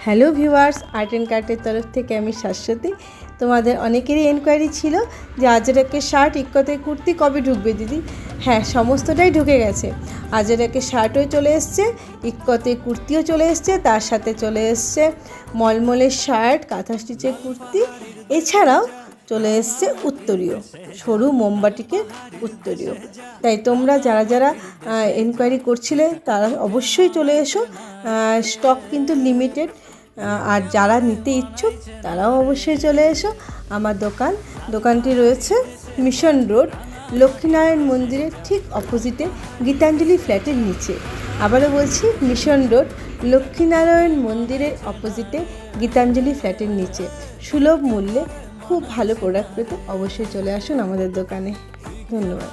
Hello viewers, art and কার্টের তরফ থেকে আমি শাশ্বতী। তোমাদের অনেকেরই এনকোয়ারি ছিল যে আজরাকের শার্ট ইক্কতে কুর্তি কবে ঢুকবে দিদি। হ্যাঁ, সমস্তটাই ঢুকে গেছে। আজরাকের শার্টও চলে এসছে, ইক্কতে কুর্তিও চলে এসছে, তার সাথে চলে এসছে মলমলের শার্ট, কাঁথা স্টিচের কুর্তি, এছাড়াও চলে এসছে উত্তরীয়, সরু মোমবাটিকের উত্তরীয়। তাই তোমরা যারা যারা এনকোয়ারি করছিলে তারা অবশ্যই চলে এসো। স্টক কিন্তু লিমিটেড, আর যারা নিতে ইচ্ছুক তারাও অবশ্যই চলে এসো। আমার দোকানটি রয়েছে মিশন রোড, লক্ষ্মীনারায়ণ মন্দিরের ঠিক অপোজিটে, গীতাঞ্জলি ফ্ল্যাটের নিচে। আবারও বলছি, মিশন রোড, লক্ষ্মীনারায়ণ মন্দিরের অপোজিটে, গীতাঞ্জলি ফ্ল্যাটের নিচে। সুলভ মূল্যে খুব ভালো প্রোডাক্ট পেতে অবশ্যই চলে আসুন আমাদের দোকানে। ধন্যবাদ।